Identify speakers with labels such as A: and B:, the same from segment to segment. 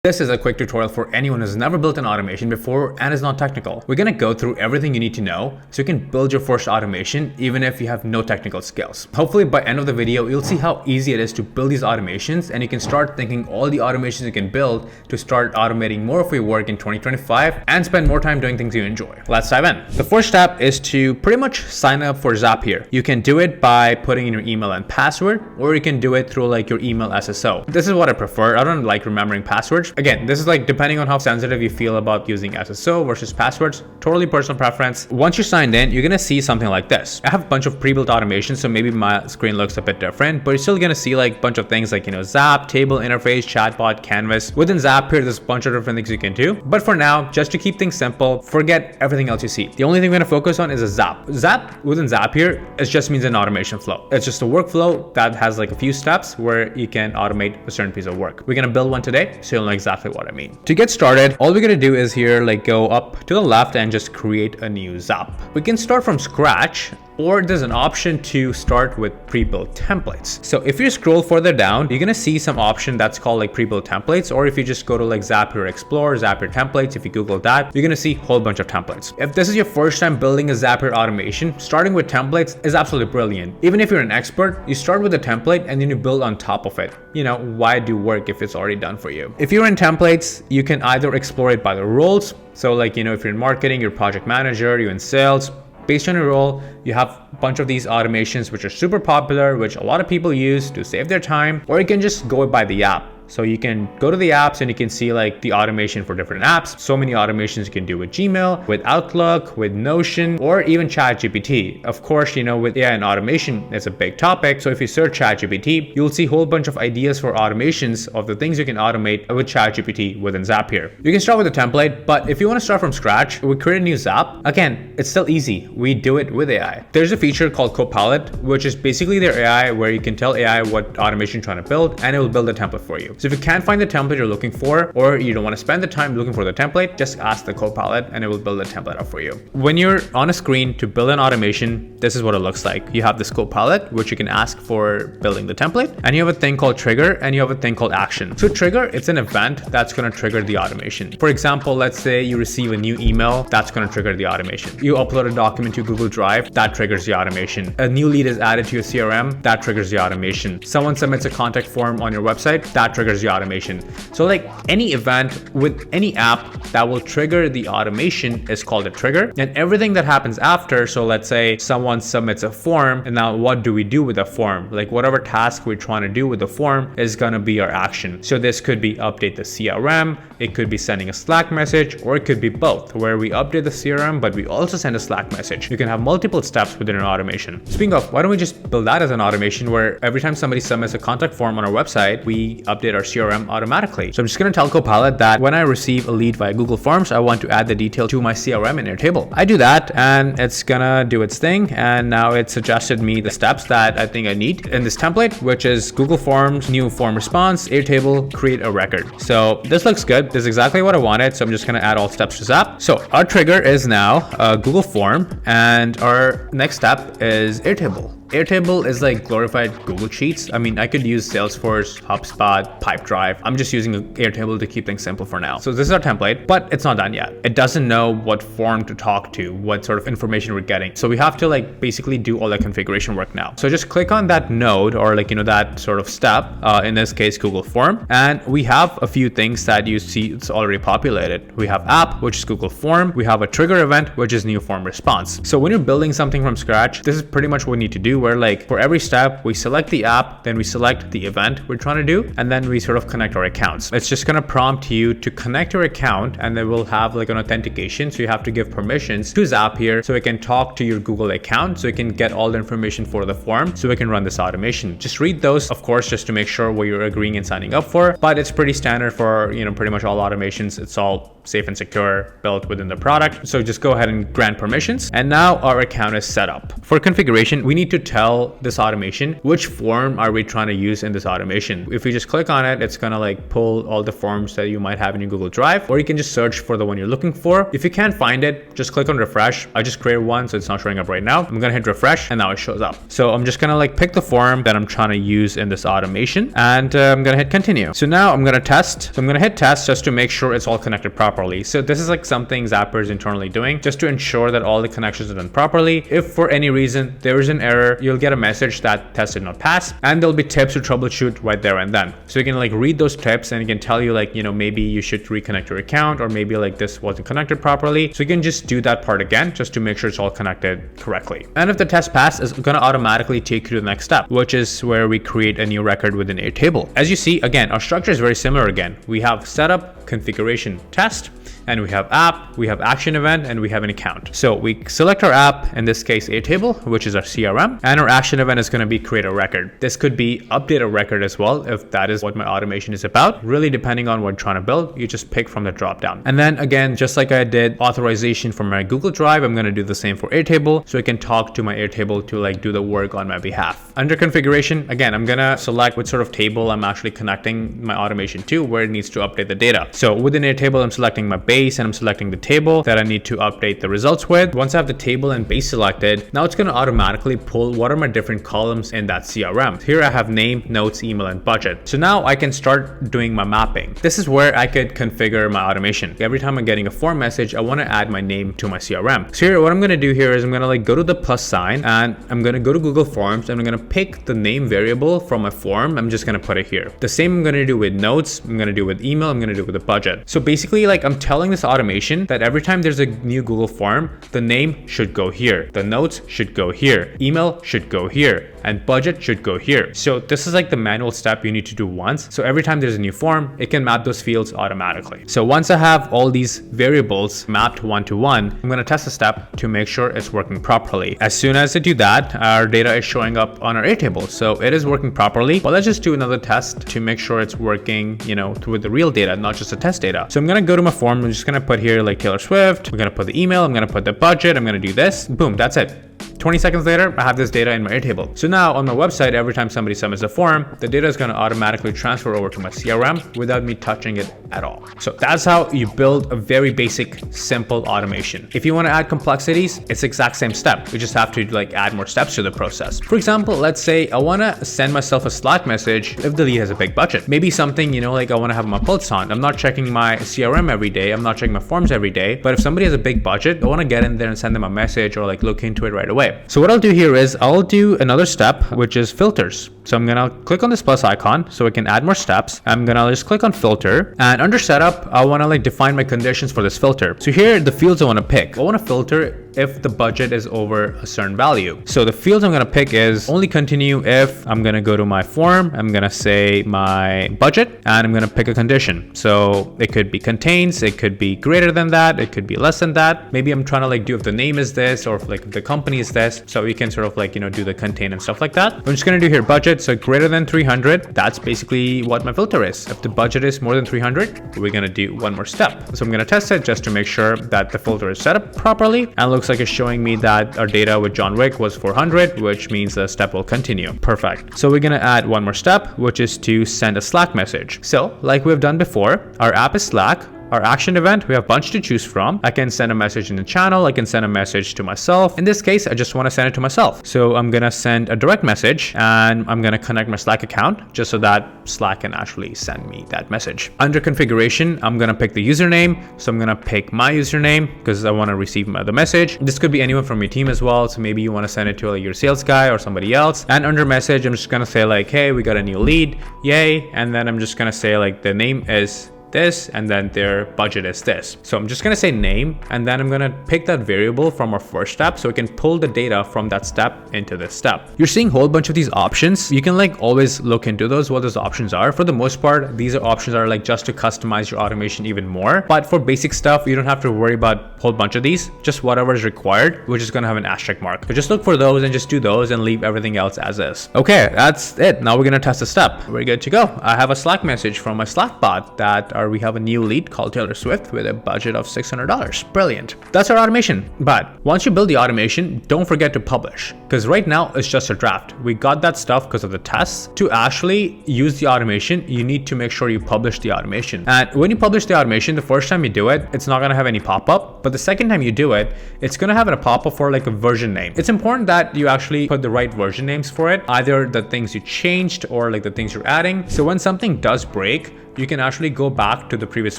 A: This is a quick tutorial for anyone who's never built an automation before and is not technical. We're gonna go through everything you need to know so you can build your first automation even if you have no technical skills. Hopefully by end of the video, you'll see how easy it is to build these automations and you can start thinking all the automations you can build to start automating more of your work in 2025 and spend more time doing things you enjoy. Let's dive in. The first step is to pretty much sign up for Zapier. You can do it by putting in your email and password, or you can do it through like your email SSO. This is what I prefer. I don't like remembering passwords. Again, this is like depending on how sensitive you feel about using SSO versus passwords, totally personal preference. Once you're signed in, you're gonna see something like this. I have a bunch of pre-built automations, so maybe my screen looks a bit different, but you're still gonna see like a bunch of things like, Zap, table interface, chatbot, canvas. Within Zapier, there's a bunch of different things you can do. But for now, just to keep things simple, forget everything else you see. The only thing we're gonna focus on is a Zap. Zap within Zapier, it just means an automation flow. It's just a workflow that has like a few steps where you can automate a certain piece of work. We're gonna build one today, so you'll know exactly what I mean. To get started, all we're gonna do is here, like go up to the left and just create a new Zap. We can start from scratch, or there's an option to start with pre-built templates. So if you scroll further down, you're gonna see some option that's called like pre-built templates, or if you just go to like Zapier Explore, Zapier templates, if you Google that, you're gonna see a whole bunch of templates. If this is your first time building a Zapier automation, starting with templates is absolutely brilliant. Even if you're an expert, you start with a template and then you build on top of it. Why do work if it's already done for you? If you're in templates, you can either explore it by the roles. So like, if you're in marketing, you're project manager, you're in sales, based on your role, you have a bunch of these automations which are super popular, which a lot of people use to save their time, or you can just go by the app. So you can go to the apps and you can see like the automation for different apps. So many automations you can do with Gmail, with Outlook, with Notion, or even ChatGPT. Of course, with AI and automation, it's a big topic. So if you search ChatGPT, you'll see a whole bunch of ideas for automations of the things you can automate with ChatGPT within Zapier. You can start with a template, but if you want to start from scratch, we create a new Zap. Again, it's still easy. We do it with AI. There's a feature called Copilot, which is basically their AI where you can tell AI what automation you're trying to build and it will build a template for you. So if you can't find the template you're looking for, or you don't want to spend the time looking for the template, just ask the Copilot and it will build a template up for you. When you're on a screen to build an automation, this is what it looks like. You have this Copilot, which you can ask for building the template, and you have a thing called trigger and you have a thing called action. So trigger, it's an event that's going to trigger the automation. For example, let's say you receive a new email, that's going to trigger the automation. You upload a document to Google Drive, that triggers the automation. A new lead is added to your CRM, that triggers the automation. Someone submits a contact form on your website, that triggers the automation. So like any event with any app that will trigger the automation is called a trigger, and everything that happens after. So let's say someone submits a form, and now what do we do with the form? Like whatever task we're trying to do with the form is going to be our action. So this could be update the CRM, it could be sending a Slack message, or it could be both, where we update the CRM but we also send a Slack message. You can have multiple steps within an automation. Speaking of, why don't we just build that as an automation where every time somebody submits a contact form on our website, we update our CRM automatically. So I'm just going to tell Copilot that when I receive a lead via Google Forms, I want to add the detail to my CRM in Airtable. I do that and it's gonna do its thing, and now it suggested me the steps that I think I need in this template, which is Google Forms, new form response, Airtable, create a record. So this looks good. This is exactly what I wanted. So I'm just gonna add all steps to Zap. So our trigger is now a Google Form, and our next step is Airtable. Airtable is like glorified Google Sheets. I mean, I could use Salesforce, HubSpot, Pipedrive. I'm just using Airtable to keep things simple for now. So this is our template, but it's not done yet. It doesn't know what form to talk to, what sort of information we're getting. So we have to like basically do all that configuration work now. So just click on that node, or like, that sort of step, in this case, Google Form. And we have a few things that you see it's already populated. We have app, which is Google Form. We have a trigger event, which is new form response. So when you're building something from scratch, this is pretty much what we need to do, where like for every step we select the app, then we select the event we're trying to do, and then we sort of connect our accounts. It's just going to prompt you to connect your account, and then we'll have like an authentication. So you have to give permissions to Zapier so it can talk to your Google account, so it can get all the information for the form, so we can run this automation. Just read those, of course, just to make sure what you're agreeing and signing up for, but it's pretty standard for pretty much all automations. It's all safe and secure, built within the product. So just go ahead and grant permissions, and now our account is set up. For configuration, we need to tell this automation which form are we trying to use in this automation. If we just click on it, it's gonna like pull all the forms that you might have in your Google Drive, or you can just search for the one you're looking for. If you can't find it, just click on refresh. I just created one, so it's not showing up right now. I'm gonna hit refresh and now it shows up. So I'm just gonna like pick the form that I'm trying to use in this automation, and I'm gonna hit continue. So now I'm gonna test. So I'm gonna hit test just to make sure it's all connected properly. So this is like something Zapier is internally doing just to ensure that all the connections are done properly. If for any reason there is an error, you'll get a message that test did not pass, and there'll be tips to troubleshoot right there and then. So you can like read those tips and it can tell you like, maybe you should reconnect your account, or maybe like this wasn't connected properly. So you can just do that part again just to make sure it's all connected correctly. And if the test pass, it's going to automatically take you to the next step, which is where we create a new record within Airtable. As you see, again, our structure is very similar again. We have setup, configuration, test, and we have app, we have action event, and we have an account. So we select our app, in this case Airtable, which is our CRM, and our action event is going to be create a record. This could be update a record as well, if that is what my automation is about. Really depending on what you're trying to build, you just pick from the drop down. And then again, just like I did authorization for my Google Drive, I'm going to do the same for Airtable, so I can talk to my Airtable to like do the work on my behalf. Under configuration, again, I'm going to select what sort of table I'm actually connecting my automation to, where it needs to update the data. So within Airtable, I'm selecting my base, and I'm selecting the table that I need to update the results with. Once I have the table and base selected, now it's going to automatically pull what are my different columns in that CRM. Here I have name, notes, email, and budget. So now I can start doing my mapping. This is where I could configure my automation. Every time I'm getting a form message, I want to add my name to my CRM. So here, what I'm going to do here is I'm going to like go to the plus sign, and I'm going to go to Google Forms, and I'm going to pick the name variable from my form. I'm just going to put it here. The same I'm going to do with notes. I'm going to do with email. I'm going to do with the budget. So basically, like I'm telling this automation that every time there's a new Google form, the name should go here, the notes should go here, email should go here, and budget should go here. So this is like the manual step you need to do once. So every time there's a new form, it can map those fields automatically. So once I have all these variables mapped one to one, I'm going to test the step to make sure it's working properly. As soon as I do that, our data is showing up on our Airtable. So it is working properly. But let's just do another test to make sure it's working, with the real data, not just the test data. So I'm going to go to my form. I'm just going to put here like Taylor Swift. I'm going to put the email. I'm going to put the budget. I'm going to do this. Boom. That's it. 20 seconds later, I have this data in my Airtable. So now on my website, every time somebody submits a form, the data is going to automatically transfer over to my CRM without me touching it at all. So that's how you build a very basic, simple automation. If you want to add complexities, it's the exact same step. You just have to like add more steps to the process. For example, let's say I want to send myself a Slack message if the lead has a big budget. Maybe something, like I want to have my pulse on. I'm not checking my CRM every day. I'm not checking my forms every day. But if somebody has a big budget, I want to get in there and send them a message or like look into it right away. So what I'll do here is I'll do another step, which is filters. So I'm gonna click on this plus icon so I can add more steps. I'm gonna just click on filter, and under setup, I wanna like define my conditions for this filter. So here are the fields I wanna pick. I wanna filter if the budget is over a certain value. So the fields I'm gonna pick is only continue if. I'm gonna go to my form, I'm gonna say my budget, and I'm gonna pick a condition. So it could be contains, it could be greater than that, it could be less than that. Maybe I'm trying to like do if the name is this or if like the company is this. So we can sort of like, do the contain and stuff like that. I'm just gonna do here budget, so greater than 300. That's basically what my filter is. If the budget is more than 300, we're gonna do one more step. So I'm gonna test it just to make sure that the filter is set up properly. And it looks like it's showing me that our data with John Wick was 400, which means the step will continue. Perfect. So we're gonna add one more step, which is to send a Slack message. So like we've done before, our app is Slack. Our action event, we have a bunch to choose from. I can send a message in the channel. I can send a message to myself. In this case, I just want to send it to myself. So I'm going to send a direct message, and I'm going to connect my Slack account just so that Slack can actually send me that message. Under configuration, I'm going to pick the username. So I'm going to pick my username because I want to receive the message. This could be anyone from your team as well. So maybe you want to send it to like your sales guy or somebody else. And under message, I'm just going to say like, hey, we got a new lead. Yay. And then I'm just going to say like the name is this, and then their budget is this. So I'm just gonna say name, and then I'm gonna pick that variable from our first step so we can pull the data from that step into this step. You're seeing a whole bunch of these options. You can like always look into those, what those options are. For the most part, these are options are like just to customize your automation even more. But for basic stuff, you don't have to worry about a whole bunch of these, just whatever is required, which is gonna have an asterisk mark. So just look for those and just do those and leave everything else as is. Okay, that's it. Now we're gonna test the step. We're good to go. I have a Slack message from my Slack bot that we have a new lead called Taylor Swift with a budget of $600. Brilliant. That's our automation. But once you build the automation, don't forget to publish, because right now it's just a draft. We got that stuff because of the tests. To actually use the automation, you need to make sure you publish the automation. And when you publish the automation, the first time you do it, it's not going to have any pop-up. But the second time you do it, it's going to have a pop-up for like a version name. It's important that you actually put the right version names for it, either the things you changed or like the things you're adding. So when something does break, you can actually go back to the previous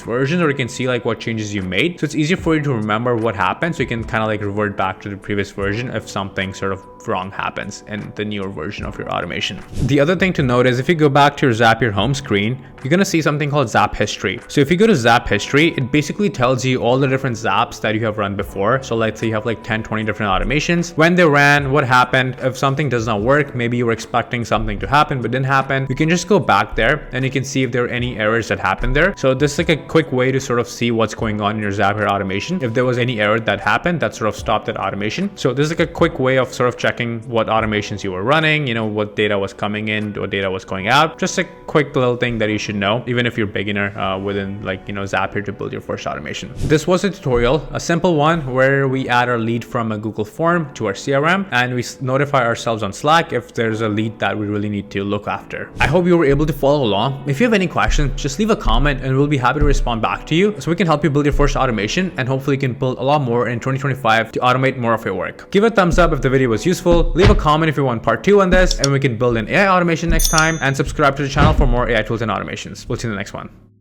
A: version, or you can see like what changes you made. So it's easier for you to remember what happened. So you can kind of like revert back to the previous version if something sort of wrong happens in the newer version of your automation. The other thing to note is if you go back to your Zapier home screen, you're going to see something called Zap History. So if you go to Zap History, it basically tells you all the different Zaps that you have run before. So let's say you have like 10, 20 different automations, when they ran, what happened. If something does not work, maybe you were expecting something to happen but didn't happen, you can just go back there and you can see if there are any errors that happened there. So this is like a quick way to sort of see what's going on in your Zapier automation. If there was any error that happened that sort of stopped that automation. So this is like a quick way of sort of checking what automations you were running, you know, what data was coming in, what data was going out. Just a quick little thing that you should know, even if you're beginner within like, you know, Zapier to build your first automation. This was a tutorial, a simple one where we add our lead from a Google form to our CRM and we notify ourselves on Slack if there's a lead that we really need to look after. I hope you were able to follow along. If you have any questions, just leave a comment and we'll be happy to respond back to you so we can help you build your first automation, and hopefully you can build a lot more in 2025 to automate more of your work. Give a thumbs up if the video was useful, leave a comment if you want part 2 on this, and we can build an AI automation next time, and subscribe to the channel for more AI tools and automations. We'll see you in the next one.